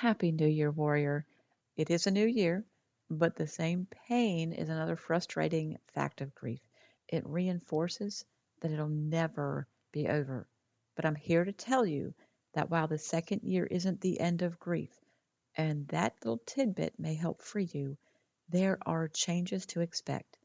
Happy New Year, Warrior. It is a new year, but the same pain is another frustrating fact of grief. It reinforces that it'll never be over. But I'm here to tell you that while the second year isn't the end of grief, and that little tidbit may help free you, there are changes to expect.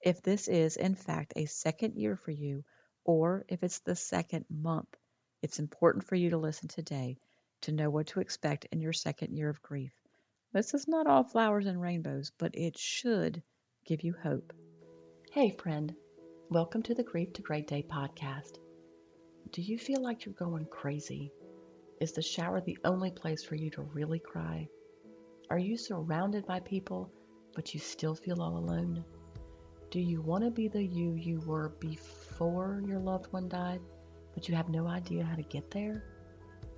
If this is, in fact, a second year for you, or if it's the second month, it's important for you to listen today to know what to expect in your second year of grief. This is not all flowers and rainbows, but it should give you hope. Hey, friend. Welcome to the Grief to Great Day podcast. Do you feel like you're going crazy? Is the shower the only place for you to really cry? Are you surrounded by people, but you still feel all alone? Do you want to be the you were before your loved one died, but you have no idea how to get there?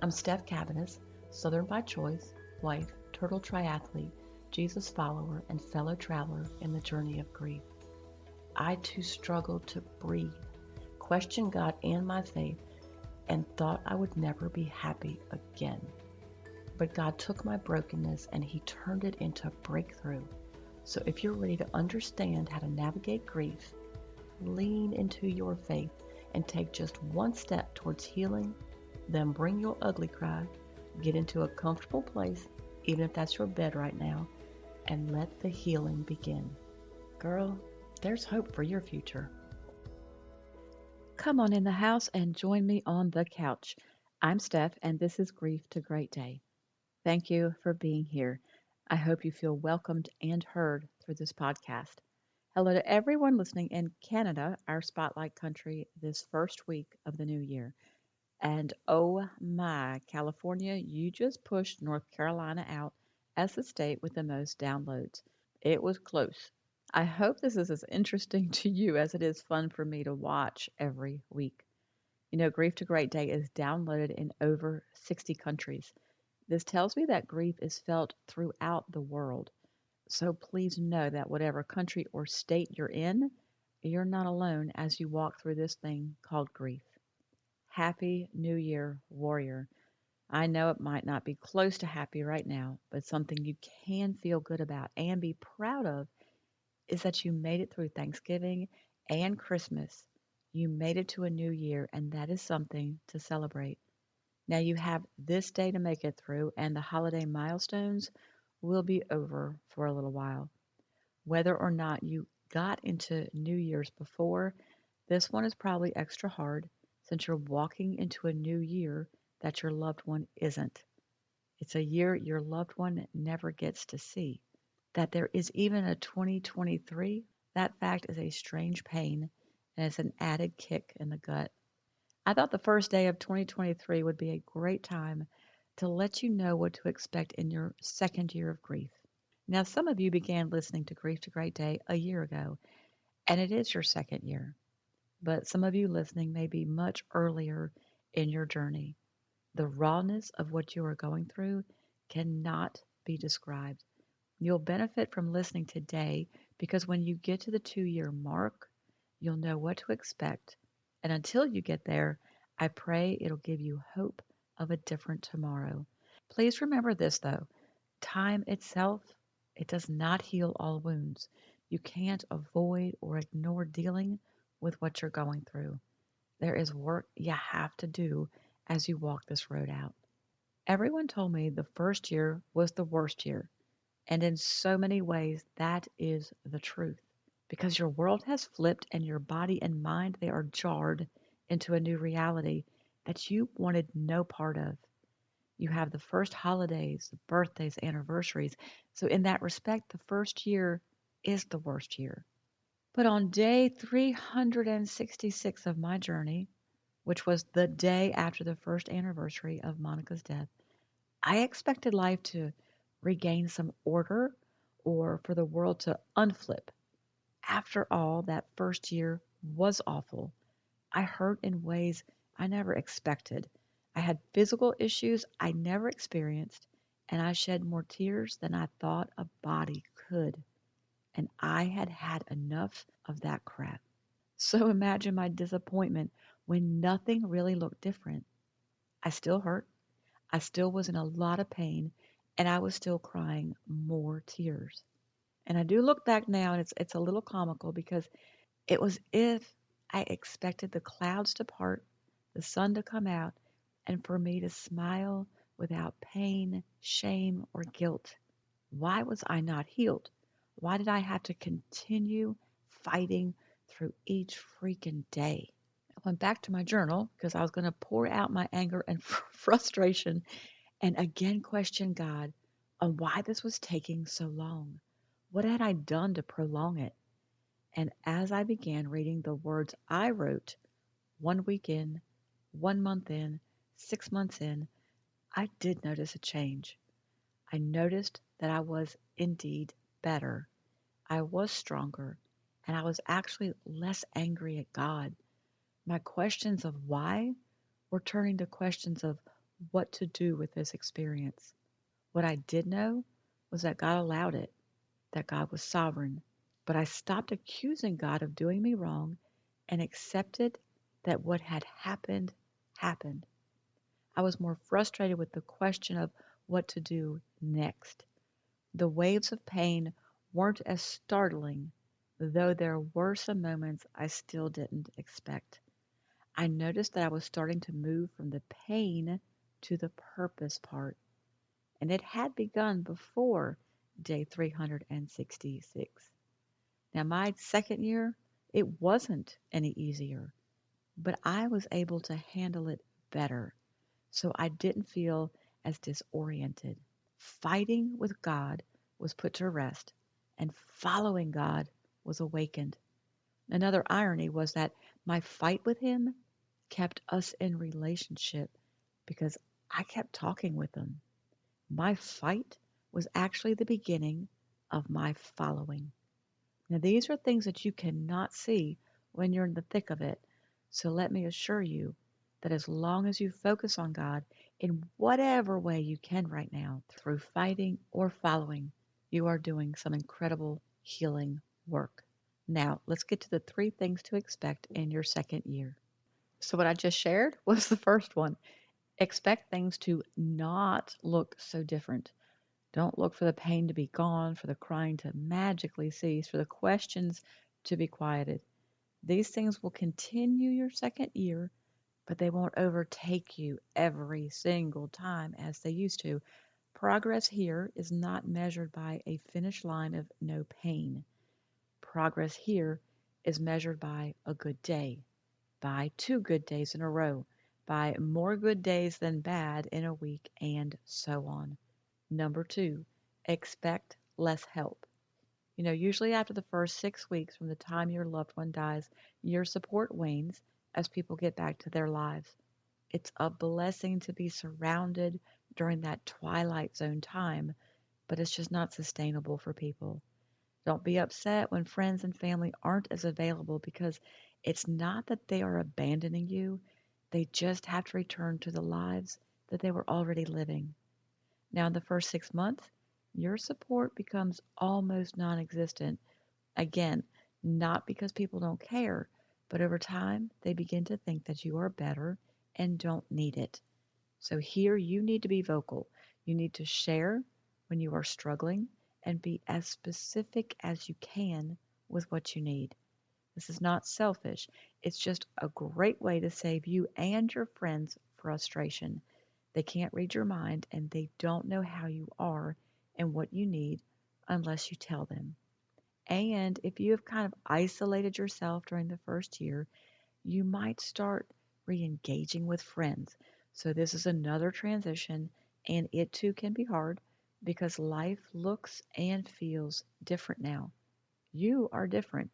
I'm Steph Cabanis, Southern by choice, wife, turtle triathlete, Jesus follower, and fellow traveler in the journey of grief. I too struggled to breathe, questioned God and my faith, and thought I would never be happy again. But God took my brokenness and He turned it into a breakthrough. So if you're ready to understand how to navigate grief, lean into your faith and take just one step towards healing, then bring your ugly cry, get into a comfortable place, even if that's your bed right now, and let the healing begin. Girl, there's hope for your future. Come on in the house and join me on the couch. I'm Steph, and this is Grief to Great Day. Thank you for being here. I hope you feel welcomed and heard through this podcast. Hello to everyone listening in Canada, our spotlight country, this first week of the new year. And oh my, California, you just pushed North Carolina out as the state with the most downloads. It was close. I hope this is as interesting to you as it is fun for me to watch every week. You know, Grief to Great Day is downloaded in over 60 countries. This tells me that grief is felt throughout the world. So please know that whatever country or state you're in, you're not alone as you walk through this thing called grief. Happy New Year, Warrior. I know it might not be close to happy right now, but something you can feel good about and be proud of is that you made it through Thanksgiving and Christmas. You made it to a new year, and that is something to celebrate. Now you have this day to make it through, and the holiday milestones will be over for a little while. Whether or not you got into New Year's before, this one is probably extra hard since you're walking into a new year that your loved one isn't. It's a year your loved one never gets to see. That there is even a 2023, that fact is a strange pain and it's an added kick in the gut. I thought the first day of 2023 would be a great time to let you know what to expect in your second year of grief. Now, some of you began listening to Grief to Great Day a year ago, and it is your second year, but some of you listening may be much earlier in your journey. The rawness of what you are going through cannot be described. You'll benefit from listening today because when you get to the 2 year mark, you'll know what to expect. And until you get there, I pray it'll give you hope of a different tomorrow. Please remember this though, time itself, it does not heal all wounds. You can't avoid or ignore dealing with what you're going through. There is work you have to do as you walk this road out. Everyone told me the first year was the worst year. And in so many ways, that is the truth. Because your world has flipped and your body and mind, they are jarred into a new reality that you wanted no part of. You have the first holidays, the birthdays, anniversaries. So, in that respect, the first year is the worst year. But on day 366 of my journey, which was the day after the first anniversary of Monica's death, I expected life to regain some order or for the world to unflip. After all, that first year was awful. I hurt in ways I never expected. I had physical issues I never experienced, and I shed more tears than I thought a body could. And I had had enough of that crap. So imagine my disappointment when nothing really looked different. I still hurt. I still was in a lot of pain, and I was still crying more tears. And I do look back now and it's a little comical because it was if I expected the clouds to part, the sun to come out, and for me to smile without pain, shame, or guilt. Why was I not healed? Why did I have to continue fighting through each freaking day? I went back to my journal because I was going to pour out my anger and frustration and again question God on why this was taking so long. What had I done to prolong it? And as I began reading the words I wrote 1 week in, 1 month in, 6 months in, I did notice a change. I noticed that I was indeed better. I was stronger, and I was actually less angry at God. My questions of why were turning to questions of what to do with this experience. What I did know was that God allowed it, that God was sovereign. But I stopped accusing God of doing me wrong and accepted that what had happened happened. I was more frustrated with the question of what to do next. The waves of pain weren't as startling, though there were some moments I still didn't expect. I noticed that I was starting to move from the pain to the purpose part, and it had begun before day 366. Now, my second year, it wasn't any easier, but I was able to handle it better, so I didn't feel as disoriented. Fighting with God was put to rest, and following God was awakened. Another irony was that my fight with Him kept us in relationship because I kept talking with Him. My fight was actually the beginning of my following. Now, these are things that you cannot see when you're in the thick of it. So let me assure you that as long as you focus on God in whatever way you can right now, through fighting or following, you are doing some incredible healing work. Now, let's get to the 3 things to expect in your second year. So, what I just shared was the first one. Expect things to not look so different. Don't look for the pain to be gone, for the crying to magically cease, for the questions to be quieted. These things will continue your second year, but they won't overtake you every single time as they used to. Progress here is not measured by a finish line of no pain. Progress here is measured by a good day, by 2 good days in a row, by more good days than bad in a week, and so on. Number 2, expect less help. Usually after the first 6 weeks from the time your loved one dies, your support wanes as people get back to their lives. It's a blessing to be surrounded during that twilight zone time, but it's just not sustainable for people. Don't be upset when friends and family aren't as available because it's not that they are abandoning you, they just have to return to the lives that they were already living. Now, in the first 6 months, your support becomes almost non existent. Again, not because people don't care, but over time, they begin to think that you are better and don't need it. So here you need to be vocal. You need to share when you are struggling and be as specific as you can with what you need. This is not selfish. It's just a great way to save you and your friends frustration. They can't read your mind and they don't know how you are and what you need unless you tell them. And if you have kind of isolated yourself during the first year, you might start re engaging with friends. So, this is another transition, and it too can be hard because life looks and feels different now. You are different,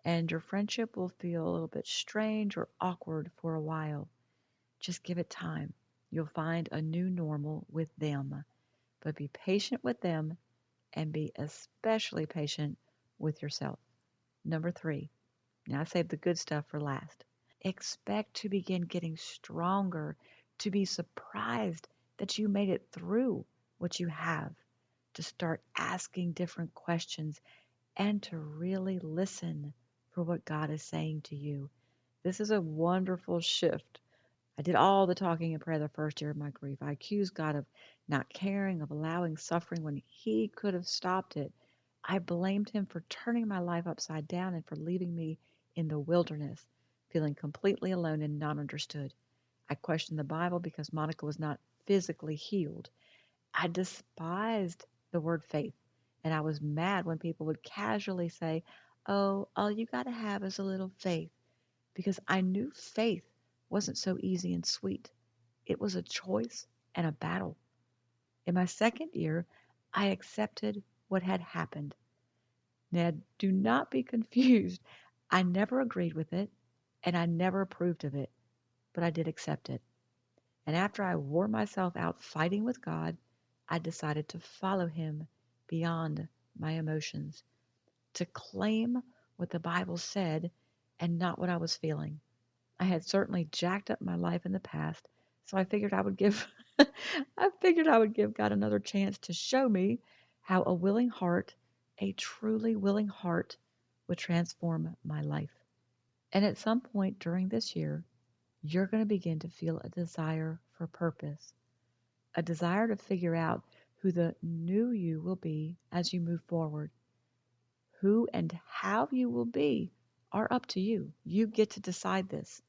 and your friendship will feel a little bit strange or awkward for a while. Just give it time. You'll find a new normal with them, but be patient with them and be especially patient with yourself. Number 3, now I saved the good stuff for last. Expect to begin getting stronger, to be surprised that you made it through what you have, to start asking different questions, and to really listen for what God is saying to you. This is a wonderful shift. I did all the talking and prayer the first year of my grief. I accused God of not caring, of allowing suffering when He could have stopped it. I blamed Him for turning my life upside down and for leaving me in the wilderness, feeling completely alone and not understood. I questioned the Bible because Monica was not physically healed. I despised the word faith, and I was mad when people would casually say, "Oh, all you got to have is a little faith," because I knew faith wasn't so easy and sweet. It was a choice and a battle. In my second year, I accepted what had happened. Now, do not be confused. I never agreed with it, and I never approved of it, but I did accept it. And after I wore myself out fighting with God, I decided to follow Him beyond my emotions, to claim what the Bible said and not what I was feeling. I had certainly jacked up my life in the past, so I figured I would give I figured I would give God another chance to show me how a willing heart, a truly willing heart, would transform my life. And at some point during this year, you're going to begin to feel a desire for purpose, a desire to figure out who the new you will be as you move forward. Who and how you will be are up to you. You get to decide this.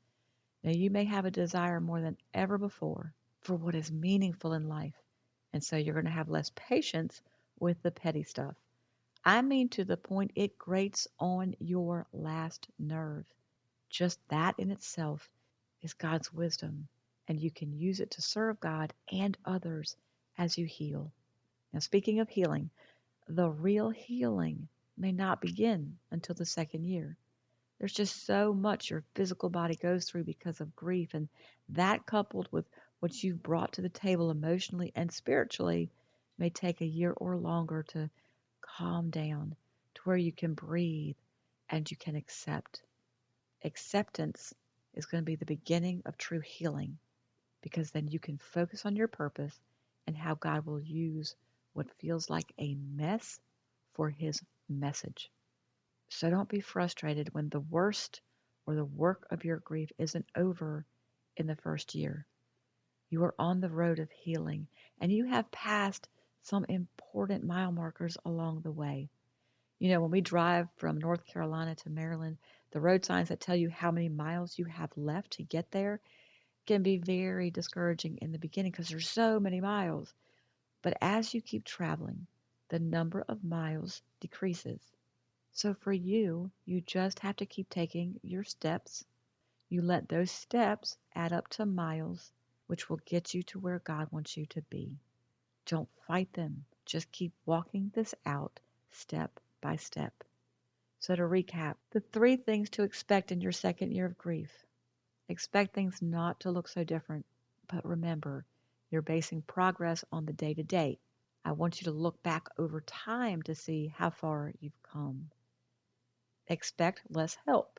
Now, you may have a desire more than ever before for what is meaningful in life, and so you're going to have less patience with the petty stuff. I mean, to the point it grates on your last nerve. Just that in itself is God's wisdom, and you can use it to serve God and others as you heal. Now, speaking of healing, the real healing may not begin until the second year. There's just so much your physical body goes through because of grief, and that coupled with what you've brought to the table emotionally and spiritually may take a year or longer to calm down to where you can breathe and you can accept. Acceptance is going to be the beginning of true healing because then you can focus on your purpose and how God will use what feels like a mess for His message. So don't be frustrated when the worst or the work of your grief isn't over in the first year. You are on the road of healing and you have passed some important mile markers along the way. You know, when we drive from North Carolina to Maryland, the road signs that tell you how many miles you have left to get there can be very discouraging in the beginning because there's so many miles. But as you keep traveling, the number of miles decreases. So for you, you just have to keep taking your steps. You let those steps add up to miles, which will get you to where God wants you to be. Don't fight them. Just keep walking this out step by step. So to recap, the three things to expect in your second year of grief. Expect things not to look so different, but remember, you're basing progress on the day to day. I want you to look back over time to see how far you've come. Expect less help.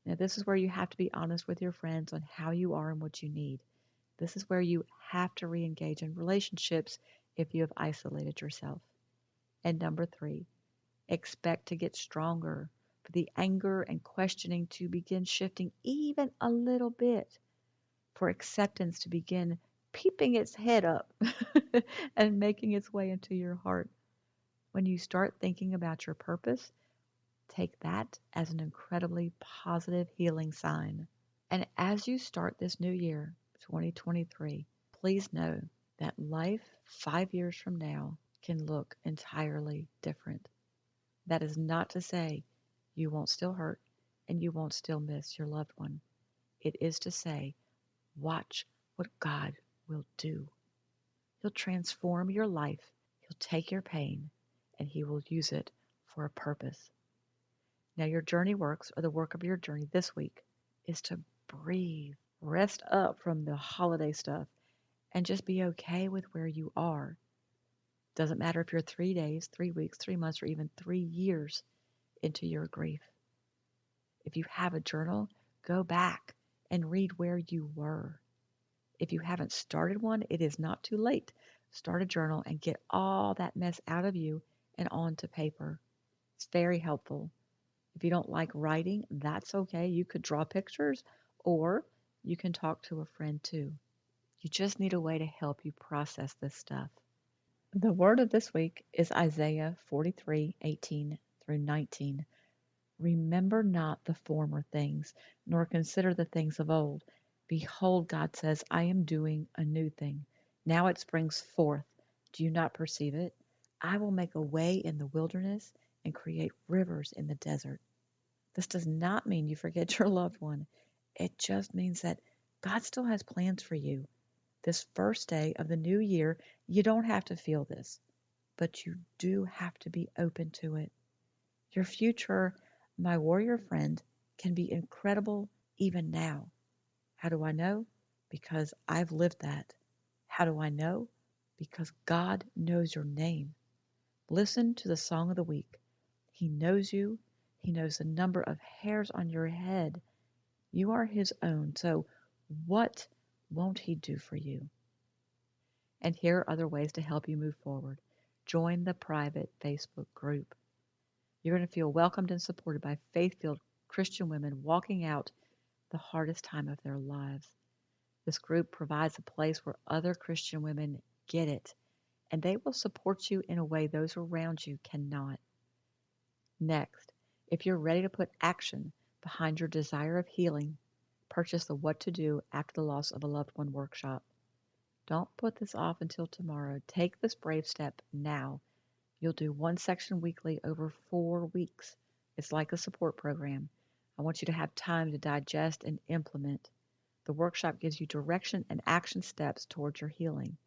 Now, this is where you have to be honest with your friends on how you are and what you need. This is where you have to re engage in relationships if you have isolated yourself. And number three, expect to get stronger, for the anger and questioning to begin shifting even a little bit, for acceptance to begin peeping its head up and making its way into your heart. When you start thinking about your purpose, take that as an incredibly positive healing sign. And as you start this new year, 2023, please know that life 5 years from now can look entirely different. That is not to say you won't still hurt and you won't still miss your loved one. It is to say, watch what God will do. He'll transform your life, He'll take your pain, and He will use it for a purpose. Now, your journey works, or the work of your journey this week, is to breathe, rest up from the holiday stuff, and just be okay with where you are. Doesn't matter if you're 3 days, 3 weeks, 3 months, or even 3 years into your grief. If you have a journal, go back and read where you were. If you haven't started one, it is not too late. Start a journal and get all that mess out of you and onto paper. It's very helpful. If you don't like writing, that's okay. You could draw pictures or you can talk to a friend too. You just need a way to help you process this stuff. The word of this week is Isaiah 43:18 through 19. Remember not the former things, nor consider the things of old. Behold, God says, I am doing a new thing. Now it springs forth. Do you not perceive it? I will make a way in the wilderness and create rivers in the desert. This does not mean you forget your loved one. It just means that God still has plans for you. This first day of the new year, you don't have to feel this, but you do have to be open to it. Your future, my warrior friend, can be incredible even now. How do I know? Because I've lived that. How do I know? Because God knows your name. Listen to the song of the week. He knows you. He knows the number of hairs on your head. You are His own. So, what won't He do for you? And here are other ways to help you move forward. Join the private Facebook group. You're going to feel welcomed and supported by faith filled Christian women walking out the hardest time of their lives. This group provides a place where other Christian women get it, and they will support you in a way those around you cannot. Next, if you're ready to put action behind your desire of healing, purchase the What to Do After the Loss of a Loved One workshop. Don't put this off until tomorrow. Take this brave step now. You'll do one section weekly over 4 weeks. It's like a support program. I want you to have time to digest and implement. The workshop gives you direction and action steps towards your healing.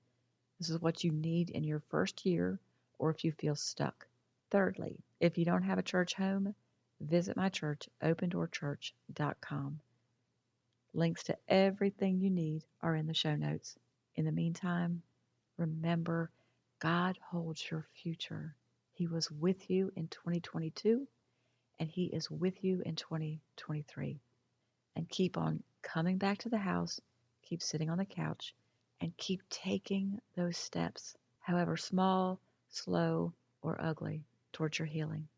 This is what you need in your first year or if you feel stuck. Thirdly, if you don't have a church home, visit my church, opendoorchurch.com. Links to everything you need are in the show notes. In the meantime, remember, God holds your future. He was with you in 2022, and He is with you in 2023. And keep on coming back to the house, keep sitting on the couch, and keep taking those steps, however small, slow, or ugly, towards your healing.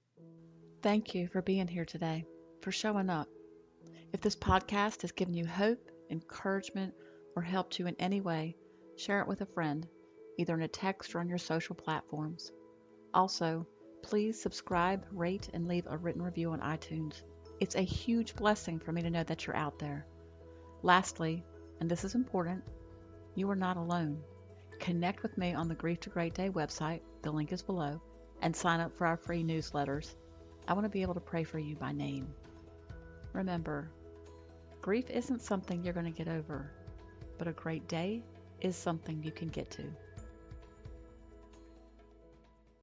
Thank you for being here today, for showing up. If this podcast has given you hope, encouragement, or helped you in any way, share it with a friend, either in a text or on your social platforms. Also, please subscribe, rate, and leave a written review on iTunes. It's a huge blessing for me to know that you're out there. Lastly, and this is important, you are not alone. Connect with me on the Grief to Great Day website, the link is below, and sign up for our free newsletters. I want to be able to pray for you by name. Remember, grief isn't something you're going to get over, but a great day is something you can get to.